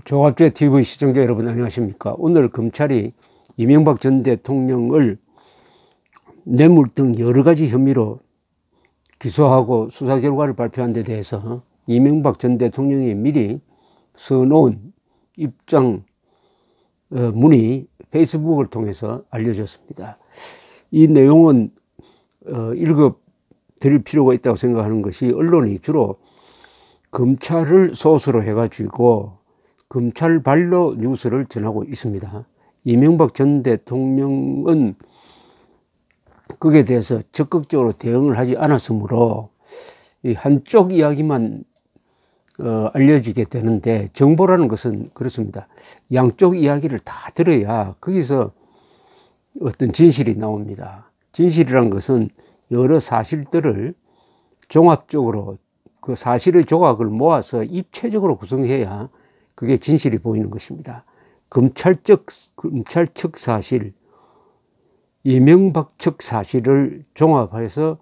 조갑제 TV 시청자 여러분 안녕하십니까? 오늘 검찰이 이명박 전 대통령을 뇌물 등 여러 가지 혐의로 기소하고 수사 결과를 발표한 데 대해서 이명박 전 대통령이 미리 써놓은 입장 문이 페이스북을 통해서 알려졌습니다. 이 내용은 읽어 드릴 필요가 있다고 생각하는 것이, 언론이 주로 검찰을 소스로 해가지고 검찰 반로 뉴스를 전하고 있습니다. 이명박 전 대통령은 거기에 대해서 적극적으로 대응을 하지 않았으므로 이 한쪽 이야기만 알려지게 되는데, 정보라는 것은 그렇습니다. 양쪽 이야기를 다 들어야 거기서 어떤 진실이 나옵니다. 진실이란 것은 여러 사실들을 종합적으로 그 사실의 조각을 모아서 입체적으로 구성해야 그게 진실이 보이는 것입니다. 검찰 측 사실, 이명박 측 사실을 종합해서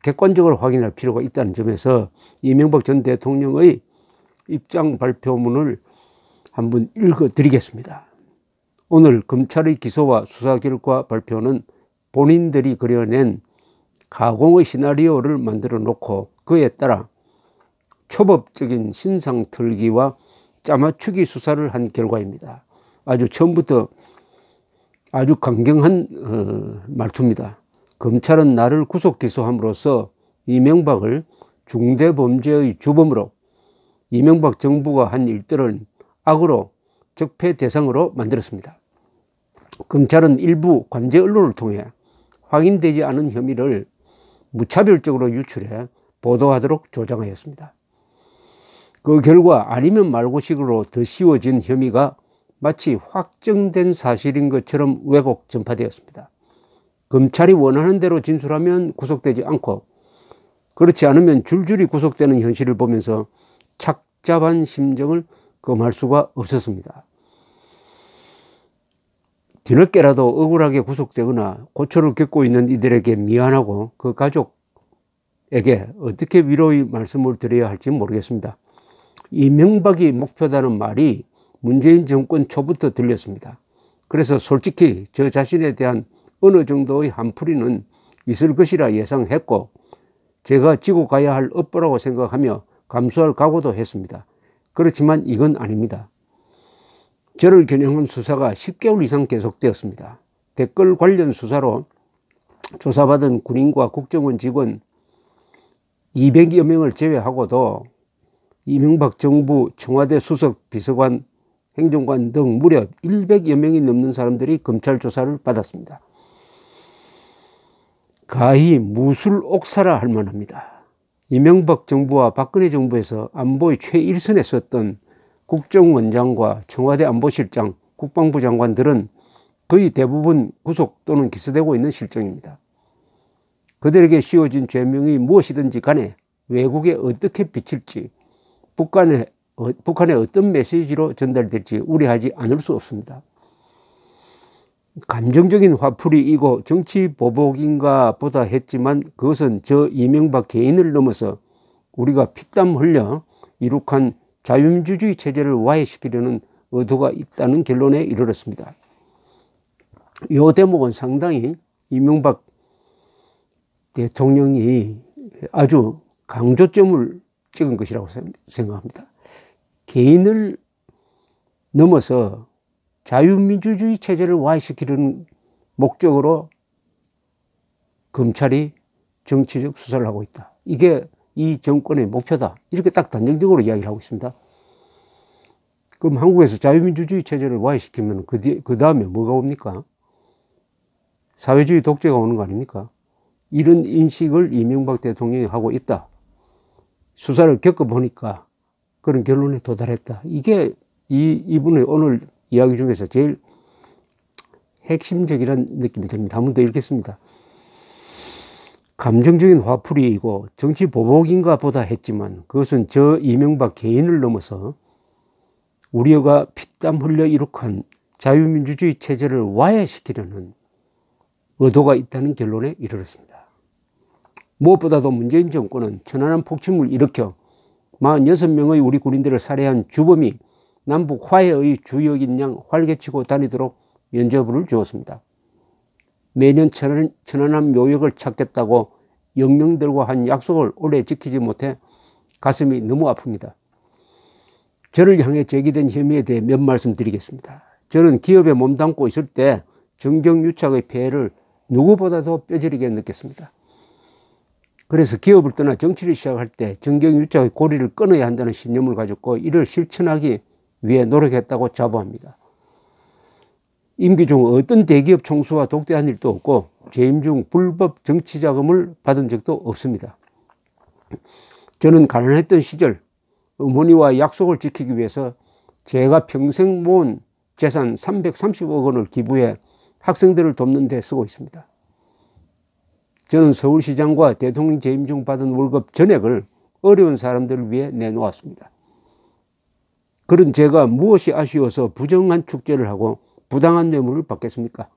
객관적으로 확인할 필요가 있다는 점에서 이명박 전 대통령의 입장 발표문을 한번 읽어 드리겠습니다. 오늘 검찰의 기소와 수사 결과 발표는 본인들이 그려낸 가공의 시나리오를 만들어 놓고 그에 따라 초법적인 신상 틀기와 짜맞추기 수사를 한 결과입니다. 아주 처음부터 아주 강경한 말투입니다. 검찰은 나를 구속 기소함으로써 이명박을 중대범죄의 주범으로, 이명박 정부가 한 일들을 악으로 적폐 대상으로 만들었습니다. 검찰은 일부 관제 언론을 통해 확인되지 않은 혐의를 무차별적으로 유출해 보도하도록 조장하였습니다. 그 결과 아니면 말고식으로 더 씌워진 혐의가 마치 확정된 사실인 것처럼 왜곡 전파되었습니다. 검찰이 원하는 대로 진술하면 구속되지 않고, 그렇지 않으면 줄줄이 구속되는 현실을 보면서 착잡한 심정을 금할 수가 없었습니다. 뒤늦게라도 억울하게 구속되거나 고초를 겪고 있는 이들에게 미안하고 그 가족에게 어떻게 위로의 말씀을 드려야 할지 모르겠습니다. 이명박이 목표다는 말이 문재인 정권 초부터 들렸습니다. 그래서 솔직히 저 자신에 대한 어느 정도의 한풀이는 있을 것이라 예상했고, 제가 지고 가야 할 업보라고 생각하며 감수할 각오도 했습니다. 그렇지만 이건 아닙니다. 저를 겨냥한 수사가 10개월 이상 계속되었습니다. 댓글 관련 수사로 조사받은 군인과 국정원 직원 200여 명을 제외하고도 이명박 정부 청와대 수석 비서관, 행정관 등 무려 100여 명이 넘는 사람들이 검찰 조사를 받았습니다. 가히 무술 옥사라 할 만합니다. 이명박 정부와 박근혜 정부에서 안보의 최일선에 섰던 국정원장과 청와대 안보실장, 국방부 장관들은 거의 대부분 구속 또는 기소되고 있는 실정입니다. 그들에게 씌워진 죄명이 무엇이든지 간에 외국에 어떻게 비칠지, 북한에 어떤 메시지로 전달될지 우려하지 않을 수 없습니다. 감정적인 화풀이이고 정치 보복인가 보다 했지만, 그것은 저 이명박 개인을 넘어서 우리가 피땀 흘려 이룩한 자유민주주의 체제를 와해시키려는 의도가 있다는 결론에 이르렀습니다. 이 대목은 상당히 이명박 대통령이 아주 강조점을 찍은 것이라고 생각합니다. 개인을 넘어서 자유민주주의 체제를 와해시키려는 목적으로 검찰이 정치적 수사를 하고 있다. 이게 이 정권의 목표다. 이렇게 딱 단정적으로 이야기를 하고 있습니다. 그럼 한국에서 자유민주주의 체제를 와해시키면 그 다음에 뭐가 옵니까? 사회주의 독재가 오는 거 아닙니까? 이런 인식을 이명박 대통령이 하고 있다. 수사를 겪어보니까 그런 결론에 도달했다. 이게 이분의 오늘 이야기 중에서 제일 핵심적이라는 느낌이 듭니다. 한 번 더 읽겠습니다. 감정적인 화풀이이고 정치 보복인가 보다 했지만, 그것은 저 이명박 개인을 넘어서 우리가 피땀 흘려 이룩한 자유민주주의 체제를 와해시키려는 의도가 있다는 결론에 이르렀습니다. 무엇보다도 문재인 정권은 천안함 폭침을 일으켜 46명의 우리 군인들을 살해한 주범이 남북 화해의 주역인 양 활개치고 다니도록 면죄부를 주었습니다. 매년 천안함 묘역을 찾겠다고 영령들과 한 약속을 오래 지키지 못해 가슴이 너무 아픕니다. 저를 향해 제기된 혐의에 대해 몇 말씀 드리겠습니다. 저는 기업에 몸담고 있을 때 정경유착의 폐해를 누구보다도 뼈저리게 느꼈습니다. 그래서 기업을 떠나 정치를 시작할 때 정경유착의 고리를 끊어야 한다는 신념을 가졌고 이를 실천하기 위해 노력했다고 자부합니다. 임기 중 어떤 대기업 총수와 독대한 일도 없고 재임 중 불법 정치 자금을 받은 적도 없습니다. 저는 가난했던 시절 어머니와 약속을 지키기 위해서 제가 평생 모은 재산 330억 원을 기부해 학생들을 돕는 데 쓰고 있습니다. 저는 서울시장과 대통령 재임 중 받은 월급 전액을 어려운 사람들을 위해 내놓았습니다. 그런 제가 무엇이 아쉬워서 부정한 축제를 하고 부당한 뇌물을 받겠습니까?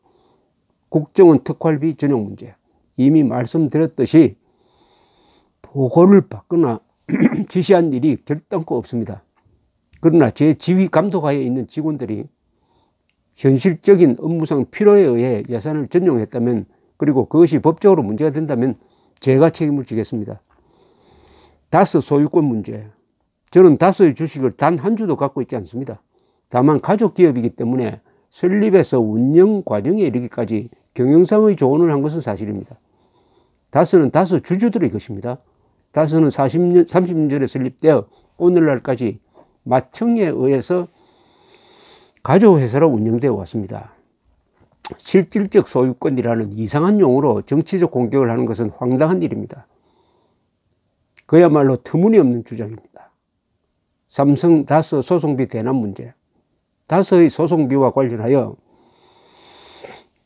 국정원 특활비 전용 문제. 이미 말씀드렸듯이 보고를 받거나 지시한 일이 결단코 없습니다. 그러나 제 지휘 감독하에 있는 직원들이 현실적인 업무상 필요에 의해 예산을 전용했다면 그리고 그것이 법적으로 문제가 된다면 제가 책임을 지겠습니다. 다스 소유권 문제. 저는 다스의 주식을 단 한 주도 갖고 있지 않습니다. 다만 가족 기업이기 때문에 설립에서 운영 과정에 이르기까지 경영상의 조언을 한 것은 사실입니다. 다스는 다스 주주들의 것입니다. 다스는 30년 전에 설립되어 오늘날까지 맏형에 의해서 가족회사로 운영되어 왔습니다. 실질적 소유권이라는 이상한 용어로 정치적 공격을 하는 것은 황당한 일입니다. 그야말로 터무니없는 주장입니다. 삼성 다스 소송비 대납 문제. 다스의 소송비와 관련하여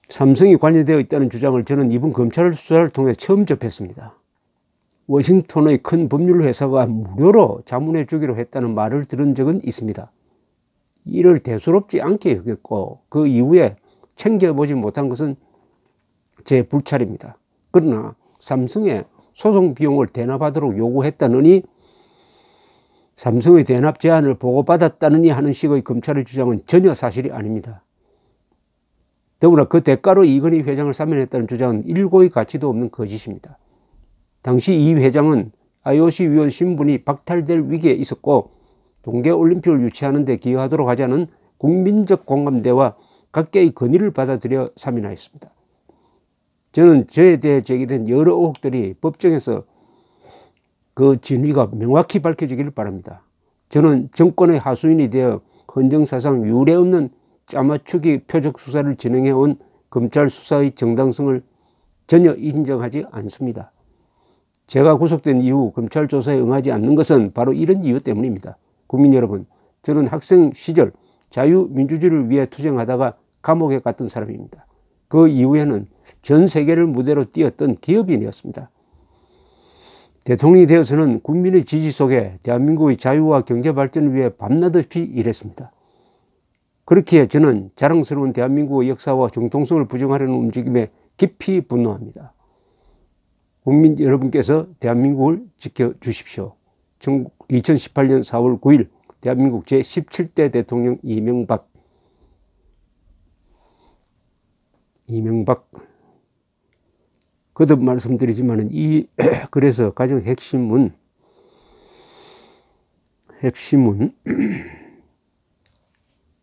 삼성이 관여되어 있다는 주장을 저는 이번 검찰 수사를 통해 처음 접했습니다. 워싱턴의 큰 법률 회사가 무료로 자문해 주기로 했다는 말을 들은 적은 있습니다. 이를 대수롭지 않게 여겼고 그 이후에 챙겨보지 못한 것은 제 불찰입니다. 그러나 삼성에 소송 비용을 대납하도록 요구했다느니 삼성의 대납 제안을 보고받았다느니 하는 식의 검찰의 주장은 전혀 사실이 아닙니다. 더구나 그 대가로 이건희 회장을 사면했다는 주장은 일고의 가치도 없는 거짓입니다. 당시 이 회장은 IOC 위원 신분이 박탈될 위기에 있었고 동계올림픽을 유치하는 데 기여하도록 하자는 국민적 공감대와 각계의 건의를 받아들여 사면하였습니다. 저는 저에 대해 제기된 여러 의혹들이 법정에서 그 진위가 명확히 밝혀지기를 바랍니다. 저는 정권의 하수인이 되어 헌정사상 유례없는 짜맞추기 표적 수사를 진행해온 검찰 수사의 정당성을 전혀 인정하지 않습니다. 제가 구속된 이후 검찰 조사에 응하지 않는 것은 바로 이런 이유 때문입니다. 국민 여러분, 저는 학생 시절 자유민주주의를 위해 투쟁하다가 감옥에 갔던 사람입니다. 그 이후에는 전 세계를 무대로 뛰었던 기업인이었습니다. 대통령이 되어서는 국민의 지지 속에 대한민국의 자유와 경제 발전을 위해 밤낮없이 일했습니다. 그렇기에 저는 자랑스러운 대한민국의 역사와 정통성을 부정하려는 움직임에 깊이 분노합니다. 국민 여러분께서 대한민국을 지켜주십시오. 2018년 4월 9일 대한민국 제17대 대통령 이명박 거듭 말씀드리지만 이 그래서 가장 핵심은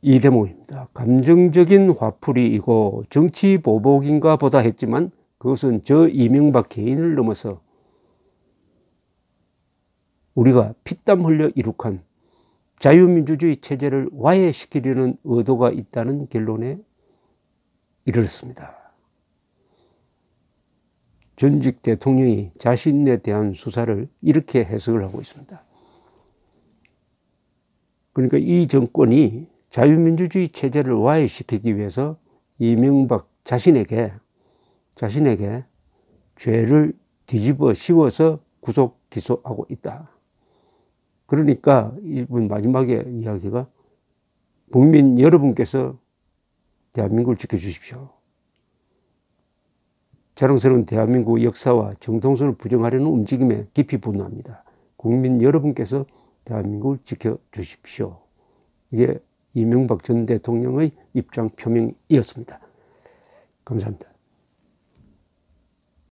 이 대목입니다. 감정적인 화풀이이고 정치 보복인가 보다 했지만 그것은 저 이명박 개인을 넘어서 우리가 피땀 흘려 이룩한 자유민주주의 체제를 와해시키려는 의도가 있다는 결론에 이르렀습니다. 전직 대통령이 자신에 대한 수사를 이렇게 해석을 하고 있습니다. 그러니까 이 정권이 자유민주주의 체제를 와해시키기 위해서 이명박 자신에게 죄를 뒤집어 씌워서 구속 기소하고 있다. 그러니까 이분 마지막에 이야기가 국민 여러분께서 대한민국을 지켜주십시오. 자랑스러운 대한민국 역사와 정통성을 부정하려는 움직임에 깊이 분노합니다. 국민 여러분께서 대한민국을 지켜주십시오. 이게 이명박 전 대통령의 입장 표명이었습니다. 감사합니다.